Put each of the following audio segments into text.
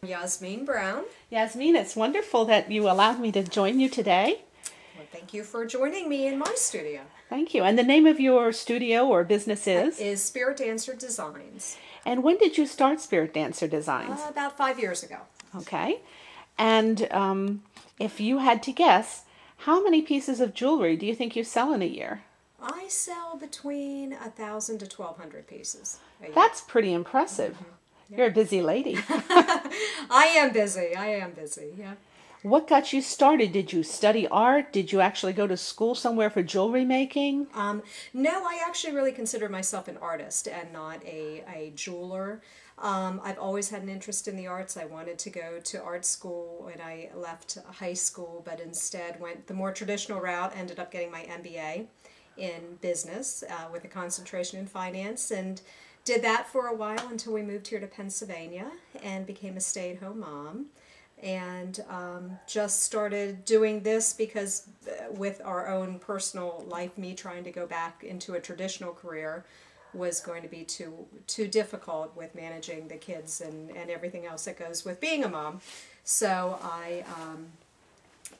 Yasmin Brown. Yasmin, it's wonderful that you allowed me to join you today. Well, thank you for joining me in my studio. Thank you. And the name of your studio or business is? Spirit Dancer Designs. And when did you start Spirit Dancer Designs? About 5 years ago. Okay. And if you had to guess, how many pieces of jewelry do you think you sell in a year? I sell between 1,000 to 1,200 pieces a year. That's pretty impressive. Mm-hmm. Yeah. You're a busy lady. I am busy, yeah. What got you started? Did you study art? Did you actually go to school somewhere for jewelry making? No, I actually really consider myself an artist and not a jeweler. I've always had an interest in the arts. I wanted to go to art school when I left high school, but instead went the more traditional route, ended up getting my MBA in business with a concentration in finance, and did that for a while until we moved here to Pennsylvania and became a stay-at-home mom. And just started doing this because with our own personal life, me trying to go back into a traditional career was going to be too difficult with managing the kids and everything else that goes with being a mom. So I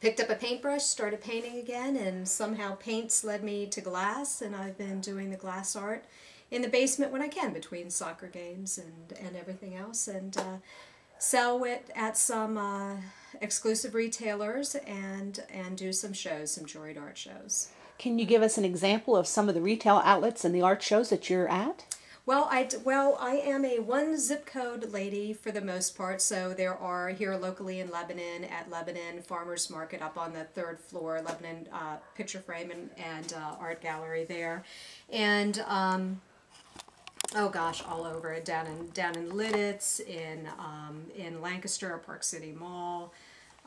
picked up a paintbrush, started painting again, and somehow paints led me to glass, and I've been doing the glass art in the basement when I can between soccer games and everything else, and sell it at some exclusive retailers and do some shows, some jewelry art shows. Can you give us an example of some of the retail outlets and the art shows that you're at? Well, I am a one zip code lady for the most part, so there are here locally in Lebanon at Lebanon Farmers Market up on the 3rd floor, Lebanon Picture Frame and Art Gallery there, and oh gosh, all over down in Litz, in Lancaster, Park City Mall,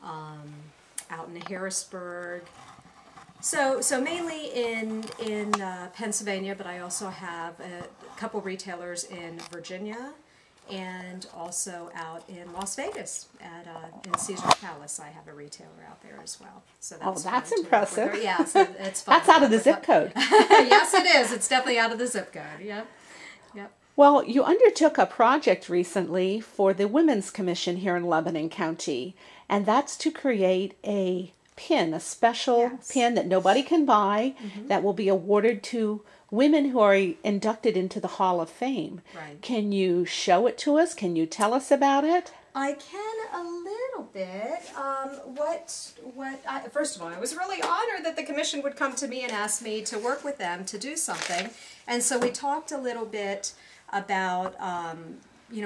out in Harrisburg. So mainly in Pennsylvania, but I also have a couple retailers in Virginia, and also out in Las Vegas in Caesar's Palace. I have a retailer out there as well. So that's impressive. Yeah, so it's fun. That's out of the zip code. Yes, it is. It's definitely out of the zip code. Yep. Well, you undertook a project recently for the Women's Commission here in Lebanon County, and that's to create a pin, a special pin that nobody can buy, that will be awarded to women who are inducted into the Hall of Fame. Right. Can you show it to us? Can you tell us about it? I can a little bit. First of all, I was really honored that the commission would come to me and ask me to work with them to do something, and so we talked a little bit about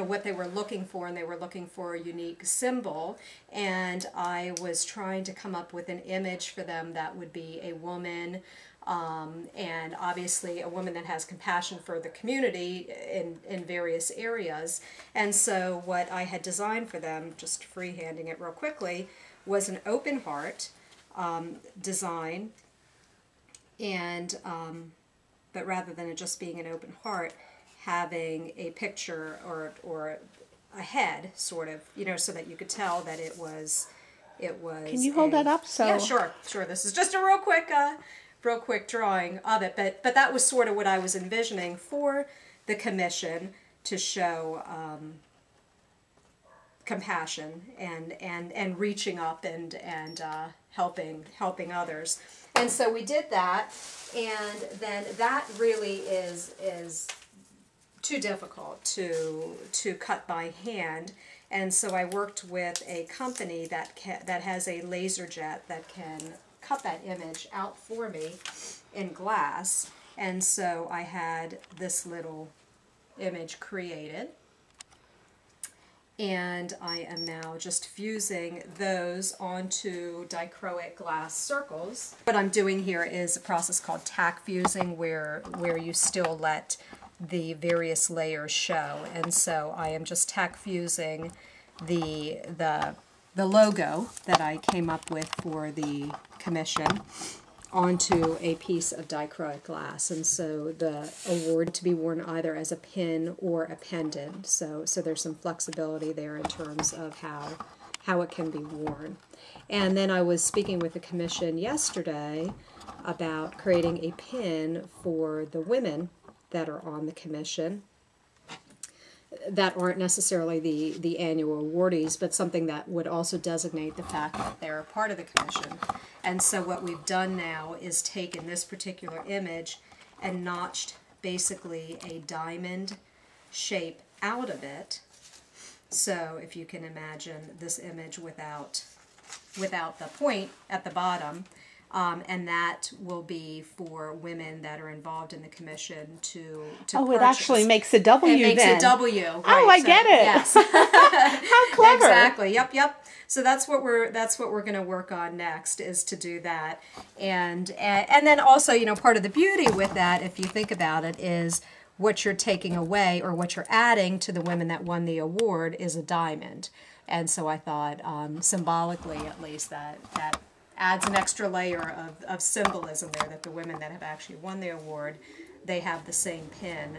what they were looking for, and they were looking for a unique symbol, and I was trying to come up with an image for them that would be a woman, and obviously a woman that has compassion for the community in various areas. And so what I had designed for them, just freehanding it real quickly, was an open heart design, and but rather than it just being an open heart, having a picture or a head, sort of, so that you could tell that it was. Can you hold that up? So yeah, sure. This is just a real quick drawing of it, but that was sort of what I was envisioning for the commission, to show compassion and reaching up and helping others. And so we did that, and then that really is too difficult to cut by hand, and so I worked with a company that has a laser jet that can cut that image out for me in glass, and so I had this little image created, and I am now just fusing those onto dichroic glass circles. What I'm doing here is a process called tack fusing, where you still let the various layers show, and so I am just tack fusing the logo that I came up with for the commission onto a piece of dichroic glass, and so the award to be worn either as a pin or a pendant. So there's some flexibility there in terms of how it can be worn. And then I was speaking with the commission yesterday about creating a pin for the women that are on the commission, that aren't necessarily the annual awardees, but something that would also designate the fact that they're a part of the commission. And so what we've done now is taken this particular image and notched basically a diamond shape out of it. So if you can imagine this image without the point at the bottom, and that will be for women that are involved in the commission to Oh, purchase. it actually makes a W. It makes then. a W. Right. Oh, I get it. Yes. How clever. Exactly. Yep. So that's what we're going to work on next, is to do that, and then also, you know, part of the beauty with that, if you think about it, is what you're taking away or what you're adding to the women that won the award is a diamond. And so I thought, symbolically at least, that adds an extra layer of symbolism there, that the women that have actually won the award, they have the same pin,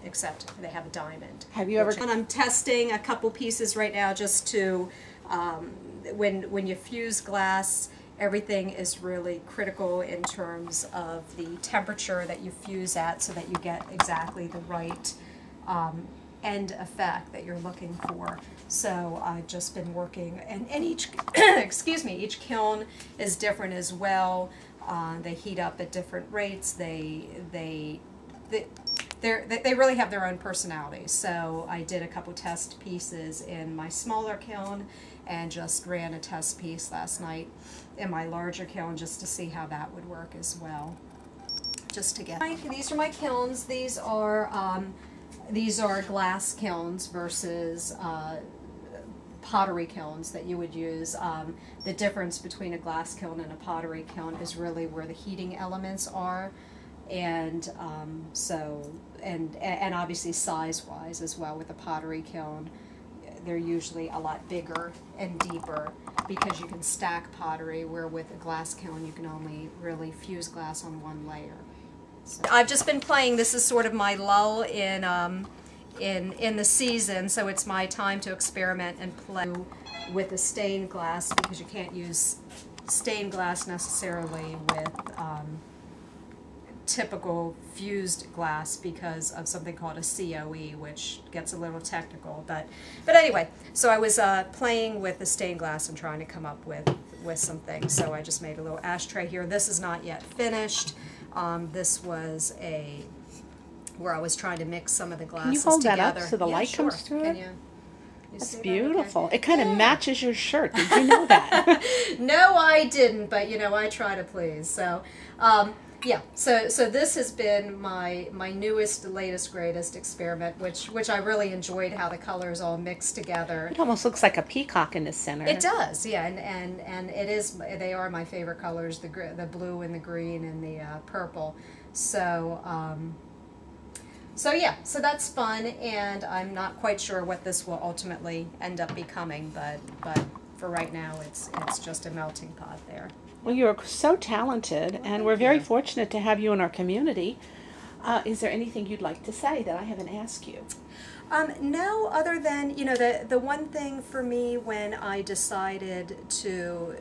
except they have a diamond. Have you ever... And I'm testing a couple pieces right now just to, when you fuse glass, everything is really critical in terms of the temperature that you fuse at, so that you get exactly the right end effect that you're looking for. So I've just been working, and each excuse me, each kiln is different as well. They heat up at different rates. They really have their own personalities. So I did a couple test pieces in my smaller kiln, and just ran a test piece last night in my larger kiln, just to see how that would work as well. Just to get... These are my kilns. These are glass kilns versus pottery kilns that you would use. The difference between a glass kiln and a pottery kiln is really where the heating elements are, and and obviously size-wise as well. With a pottery kiln, they're usually a lot bigger and deeper because you can stack pottery, where with a glass kiln you can only really fuse glass on one layer. So I've just been playing. This is sort of my lull in the season, so it's my time to experiment and play with the stained glass, because you can't use stained glass necessarily with typical fused glass because of something called a COE, which gets a little technical. But anyway, so I was playing with the stained glass and trying to come up with some things. So I just made a little ashtray here. This is not yet finished. This was where I was trying to mix some of the glasses together. Can you hold that up so the light sure. comes through Can it? you That's see beautiful. that? Okay. It kind of matches your shirt. Did you know that? No, I didn't, but you know, I try to please. So, yeah. So this has been my newest, latest, greatest experiment, which I really enjoyed, how the colors all mixed together. It almost looks like a peacock in the center. It does, yeah, and it is. They are my favorite colors: the blue and the green and the purple. So. So yeah, so that's fun, and I'm not quite sure what this will ultimately end up becoming, but for right now, it's just a melting pot there. Well, you're so talented, and we're very fortunate to have you in our community. Is there anything you'd like to say that I haven't asked you? No, other than, you know, the one thing for me when I decided to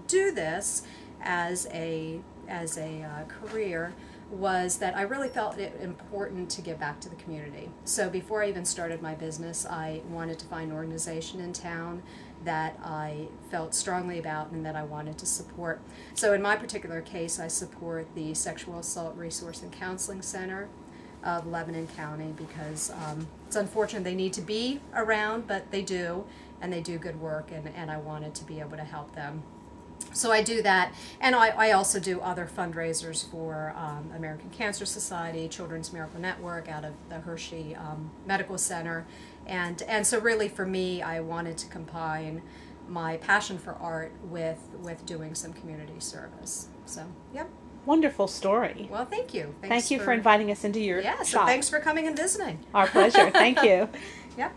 do this as a career was that I really felt it important to give back to the community. So before I even started my business, I wanted to find an organization in town that I felt strongly about and that I wanted to support. So in my particular case, I support the Sexual Assault Resource and Counseling Center of Lebanon County, because it's unfortunate they need to be around, but they do, and they do good work, and I wanted to be able to help them. So I do that, and I also do other fundraisers for American Cancer Society, Children's Miracle Network out of the Hershey Medical Center, and so really for me, I wanted to combine my passion for art with doing some community service. So, yep. Wonderful story. Well, thank you. Thank you for inviting us into your shop. So thanks for coming and visiting. Our pleasure. Thank you. Yep.